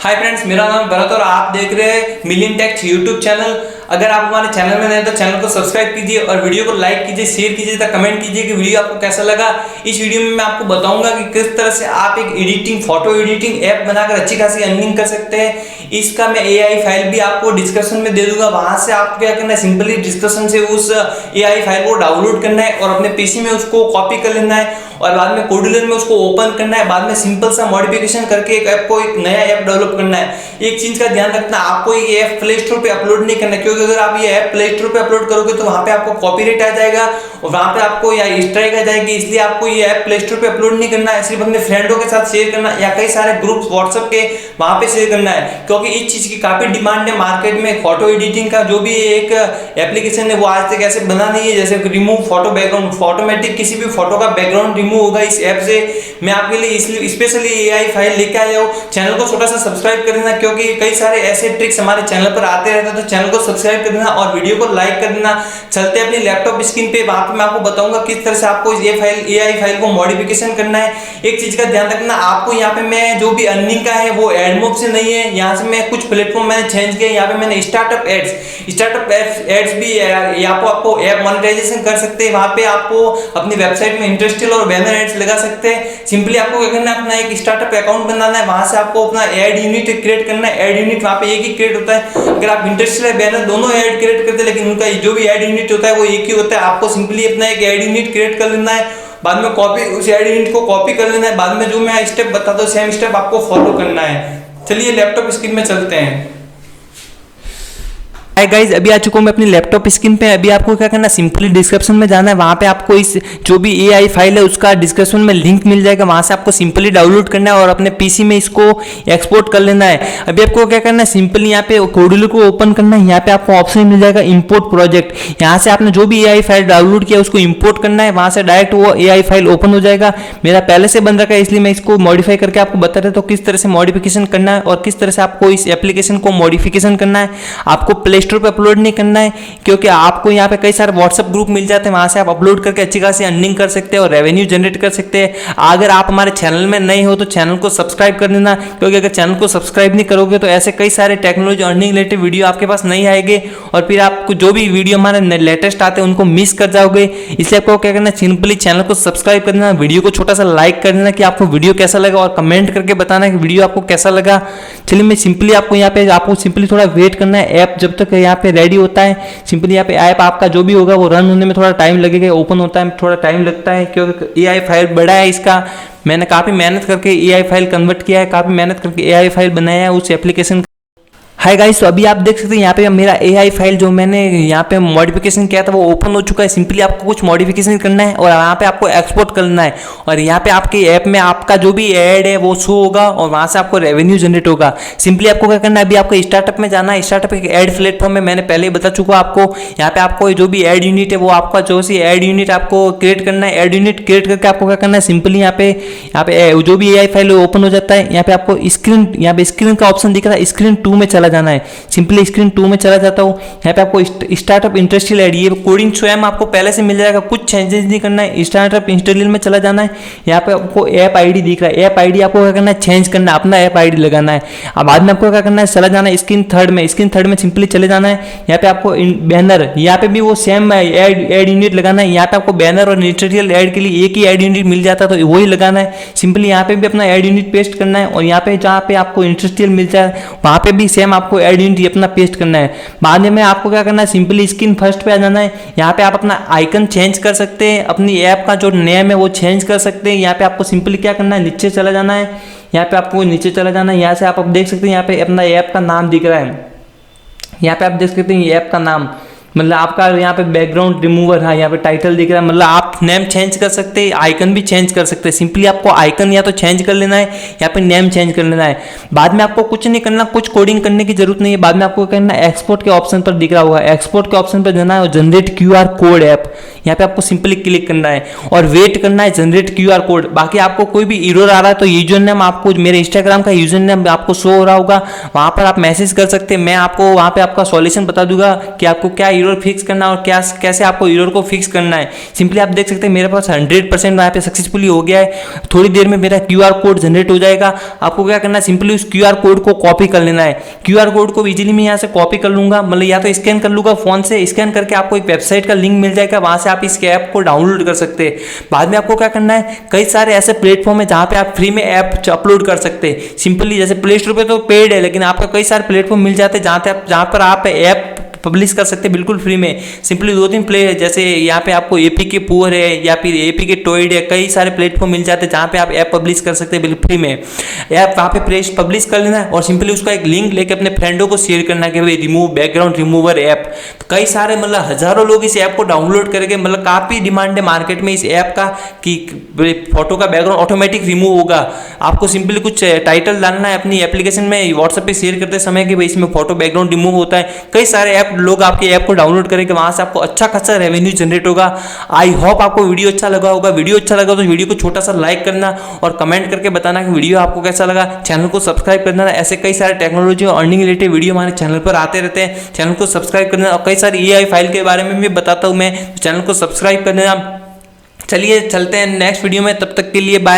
Hi friends, मेरा नाम भरत और आप देख रहे हैं मिलियन टेक यूट्यूब चैनल। अगर आप हमारे चैनल में नए तो चैनल को सब्सक्राइब कीजिए और वीडियो को लाइक कीजिए, शेयर कीजिए तथा कमेंट कीजिए कि वीडियो आपको कैसा लगा। इस वीडियो में मैं आपको बताऊंगा कि किस तरह से आप एक एडिटिंग फोटो एडिटिंग ऐप बनाकर अच्छी खासी अर्निंग कर सकते हैं। इसका मैं एआई फाइल भी आपको डिस्क्रिप्शन में दे दूंगा, वहां से आपको क्या करना है, सिंपली डिस्क्रिप्शन से उस एआई फाइल को डाउनलोड करना है और अपने पीसी में उसको कॉपी कर लेना है और बाद में कोडुलर में उसको ओपन करना है। बाद में सिंपल सा मॉडिफिकेशन करके एक ऐप को एक नया ऐप डेवलप करना है। एक चीज का ध्यान रखना, आपको ये ऐप प्ले स्टोर पे अपलोड नहीं करना, क्योंकि अगर आप ये ऐप प्ले स्टोर पे अपलोड करोगे तो वहां पे आपको कॉपीराइट आ जाएगा और वहां पे आपको या स्ट्राइक आ जाएगी। इसलिए आपको ये ऐप प्ले स्टोर पे अपलोड नहीं करना है, सिर्फ अपने फ्रेंडों के साथ शेयर करना या कई सारे ग्रुप्स व्हाट्सएप के वहां पे शेयर करना है, क्योंकि इस चीज की काफी डिमांड है मार्केट में। फोटो एडिटिंग का जो भी एक एप्लीकेशन है वो आज तक ऐसे बना नहीं है, जैसे रिमूव फोटो बैकग्राउंड, ऑटोमेटिक किसी भी फोटो का बैकग्राउंड रिमूव होगा इस ऐप से। मैं आपके लिए इसलिए स्पेशली एआई फाइल लेके आया हूं। चैनल को छोटा सा सब्सक्राइब कर देना, क्योंकि कई सारे ऐसे ट्रिक्स हमारे चैनल पर आते रहते हैं, तो चैनल को सब्सक्राइब कर देना और वीडियो को लाइक कर देना। चलते अपनी लैपटॉप स्क्रीन पे, वहां पे मैं आपको बताऊंगा किस तरह से आपको ये फाइल एआई फाइल को मॉडिफिकेशन करना है। एक चीज का ध्यान रखना, आपको यहाँ पे मैं जो भी अर्निंग का है वो एड मोड से नहीं है, यहाँ से मैं कुछ प्लेटफॉर्म मैंने चेंज किया। यहाँ पे मैंने स्टार्टअप एड्स भी यहाँ पे आपको ऐप मोनेटाइजेशन कर सकते हैं। वहां पे आपको अपनी वेबसाइट में इंटरेस्टियल और बैनर एड्स लगा सकते हैं। सिंपली आपको क्या करना है, अपना एक स्टार्टअप अकाउंट बनाना है, वहां से आपको अपना एड यूनिट क्रिएट करना है। एड यूनिट वहां पे एक ही क्रिएट होता है। अगर आप इंटरेस्टियल बैनर दोनों ऐड क्रिएट करते हैं, लेकिन उनका जो भी एड यूनिट होता है वो एक ही होता है। आपको सिंपली अपना एक एड यूनिट क्रिएट कर लेना है, बाद में कॉपी उस एड यूनिट को कॉपी कर लेना है। बाद में जो मैं स्टेप बताता हूँ सेम स्टेप आपको फॉलो करना है। चलिए लैपटॉप स्क्रीन में चलते हैं। हाय गाइज, अभी आ चुका हूँ मैं अपनी लैपटॉप स्क्रीन पे। अभी आपको क्या करना है, सिंपली डिस्क्रिप्शन में जाना है, वहाँ पे आपको इस जो भी एआई फाइल है उसका डिस्क्रिप्शन में लिंक मिल जाएगा, वहाँ से आपको सिंपली डाउनलोड करना है और अपने पीसी में इसको एक्सपोर्ट कर लेना है। अभी आपको क्या करना है, सिंपली यहाँ पे कोडुलर को ओपन करना है। यहाँ पे आपको ऑप्शन मिल जाएगा इंपोर्ट प्रोजेक्ट। यहाँ से आपने जो भी एआई फाइल डाउनलोड किया उसको इंपोर्ट करना है, वहाँ से डायरेक्ट वो एआई फाइल ओपन हो जाएगा। मेरा पहले से बन रखा है, इसलिए मैं इसको मॉडिफाई करके आपको बता रहा हूँ किस तरह से मॉडिफिकेशन करना है और किस तरह से आपको इस एप्लीकेशन को मॉडिफिकेशन करना है। आपको प्ले स्टोर पर अपलोड नहीं करना है, क्योंकि आपको यहाँ पे कई सारे व्हाट्सएप ग्रुप मिल जाते हैं, वहां से आप अपलोड करके अच्छी खासी अर्निंग कर सकते हैं और रेवेन्यू जनरेट कर सकते हैं। अगर आप हमारे चैनल में नए हो तो चैनल को सब्सक्राइब कर देना, क्योंकि अगर चैनल को सब्सक्राइब नहीं करोगे तो ऐसे कई सारे टेक्नोलॉजी अर्निंग रिलेटेड वीडियो आपके पास नहीं आएंगे और फिर आपको जो भी वीडियो हमारे लेटेस्ट आते हैं उनको मिस कर जाओगे। इसलिए आपको क्या करना है, सिंपली चैनल को सब्सक्राइब कर देना, वीडियो को छोटा सा लाइक कर देना कि आपको वीडियो कैसा लगा और कमेंट करके बताना कि वीडियो आपको कैसा लगा। चलिए मैं सिंपली आपको यहाँ पे आपको सिंपली थोड़ा वेट करना है, ऐप जब तक यहाँ पे रेडी होता है। सिंपली यहाँ पे ऐप आपका जो भी होगा वो रन होने में थोड़ा टाइम लगेगा, ओपन होता है थोड़ा टाइम लगता है, क्योंकि एआई फाइल बड़ा है। इसका मैंने काफ़ी मेहनत करके एआई फाइल कन्वर्ट किया है, काफ़ी मेहनत करके एआई फाइल बनाया है उस एप्लीकेशन। हाय गाइस, तो अभी आप देख सकते हैं यहाँ पे मेरा एआई फाइल जो मैंने यहाँ पे मॉडिफिकेशन किया था वो ओपन हो चुका है। सिंपली आपको कुछ मॉडिफिकेशन करना है और यहाँ पे आपको एक्सपोर्ट करना है और यहाँ पे आपके ऐप में आपका जो भी ऐड है वो शो होगा और वहाँ से आपको रेवेन्यू जनरेट होगा। सिंपली आपको क्या करना है, अभी आपको स्टार्टअप में जाना है। स्टार्टअप एक ऐड प्लेटफॉर्म में मैंने पहले ही बता चुका आपको। यहाँ पे आपको जो भी ऐड यूनिट है वो आपका जो सी ऐड यूनिट आपको क्रिएट करना है। ऐड यूनिट क्रिएट करके आपको क्या करना है, सिंपली यहाँ पे जो भी एआई फाइल ओपन हो जाता है। यहाँ पे आपको स्क्रीन का ऑप्शन दिख रहा है, स्क्रीन 2 में चला जाना है। सिंपली स्क्रीन 2 में चला जाता हूँ। यहाँ पे आपको स्टार्टअप इंटरेस्टियल ऐड, ये कोडिंग स्वयं आपको पहले से मिल जाएगा, कुछ चेंजेस नहीं करना है। स्टार्टअप इंस्टॉल में चला जाना है। यहाँ पे आपको ऐप आईडी दिख रहा है, ऐप आईडी आपको क्या करना है, चेंज करना है, अपना ऐप आईडी लगाना है। अब बाद में आपको क्या करना है, चला जाना है स्क्रीन थर्ड में सिंपली चले जाना है। यहाँ पे आपको बैनर, यहाँ पे भी वो सेम ऐड यूनिट लगाना है। यहाँ पे आपको बैनर और इंस्टॉल ऐड के लिए एक ही ऐड यूनिट मिल जाता है तो वही लगाना है। सिंपली यहाँ पे भी अपना ऐड यूनिट पेस्ट करना है और यहाँ पे जहाँ पे आपको इंस्टॉल मिल जाए वहाँ पे भी सेम आपको ऐड यूनिट अपना पेस्ट करना है। बाद में आपको क्या करना है, सिंपली स्क्रीन फर्स्ट पे आ जाना है। यहाँ पे आप अपना आइकन चेंज कर सकते हैं, अपनी ऐप का जो नेम है वो चेंज कर सकते हैं। यहाँ पे आपको सिंपली क्या करना है, नीचे चला जाना है। यहाँ पे आपको नीचे चला जाना है। यहाँ से आप देख सकते हैं यहाँ पे अपना ऐप का नाम दिख रहा है। यहाँ पे आप देख सकते हैं ऐप का नाम, मतलब आपका यहाँ पे बैकग्राउंड रिमूवर है, यहाँ पे टाइटल दिख रहा है, मतलब आप नेम चेंज कर सकते हैं, आइकन भी चेंज कर सकते हैं। सिंपली आपको आइकन या तो चेंज कर लेना है या पे नेम चेंज कर लेना है। बाद में आपको कुछ नहीं करना, कुछ कोडिंग करने की जरूरत नहीं है। बाद में आपको करना है, एक्सपोर्ट के ऑप्शन पर दिख रहा होगा, एक्सपोर्ट के ऑप्शन पर जाना है और जनरेट क्यूआर कोड ऐप, यहाँ पे आपको सिंपली क्लिक करना है और वेट करना है जनरेट क्यूआर कोड। बाकी आपको कोई भी एरर आ रहा है तो यूजर नेम आपको मेरे इंस्टाग्राम का यूजर नेम आपको शो हो रहा होगा, वहाँ पर आप मैसेज कर सकते हैं। मैं आपको वहाँ पे आपका सॉल्यूशन बता दूंगा कि आपको क्या एरर फिक्स करना है और क्या कैसे आपको एरर को फिक्स करना है। सिंपली आप देख सकते हैं मेरे पास 100% यहाँ पे सक्सेसफुली हो गया है। थोड़ी देर में मेरा क्यूआर कोड जनरेट हो जाएगा। आपको क्या करना है, सिंपली उस क्यूआर कोड को कॉपी कर लेना है। क्यूआर कोड को इजीली मैं यहाँ से कॉपी कर लूंगा, मतलब या तो स्कैन कर लूंगा फोन से, स्कैन करके आपको एक वेबसाइट का लिंक मिल जाएगा, वहां से आप इस ऐप को डाउनलोड कर सकते हैं। बाद में आपको क्या करना है, कई सारे ऐसे प्लेटफॉर्म है जहां पे आप फ्री में ऐप अपलोड कर सकते हैं। सिंपली जैसे प्ले स्टोर पे तो पेड है, लेकिन आपको कई सारे प्लेटफॉर्म मिल जाते हैं जहां पर आप ऐप पब्लिश कर सकते हैं बिल्कुल फ्री में। सिंपली 2-3 प्ले जैसे यहाँ पे आपको एपी के पुअर है या फिर एपी के टॉयड है, कई सारे प्लेटफॉर्म मिल जाते हैं जहाँ पे आप ऐप पब्लिश कर सकते हैं बिल्कुल फ्री में। ऐप वहाँ पे पब्लिश कर लेना है और सिंपली उसका एक लिंक लेके अपने फ्रेंडों को शेयर करना है कि भाई रिमूव बैकग्राउंड रिमूवर ऐप। कई सारे मतलब हजारों लोग इस ऐप को डाउनलोड करके, मतलब काफ़ी डिमांड है मार्केट में इस ऐप का कि फोटो का बैकग्राउंड ऑटोमेटिक रिमूव होगा। आपको सिंपली कुछ टाइटल डालना है अपनी एप्लीकेशन में, व्हाट्सएप पे शेयर करते समय कि भाई इसमें फोटो बैकग्राउंड रिमूव होता है। कई सारे ऐप लोग आपके ऐप को डाउनलोड करेंगे, वहां से आपको अच्छा खासा रेवेन्यू जनरेट होगा। आई होप आपको वीडियो अच्छा लगा होगा। वीडियो अच्छा लगा तो वीडियो को छोटा सा लाइक करना और कमेंट करके बताना कि वीडियो आपको कैसा लगा। चैनल को सब्सक्राइब करना, ऐसे कई सारे टेक्नोलॉजी और अर्निंग रिलेटेड वीडियो हमारे चैनल पर आते रहते हैं। चैनल को सब्सक्राइब करना और कई सारी एआई फाइल के बारे में भी बताता हूं मैं, तो चैनल को सब्सक्राइब करना। चलिए चलते हैं नेक्स्ट वीडियो में, तब तक के लिए बाय।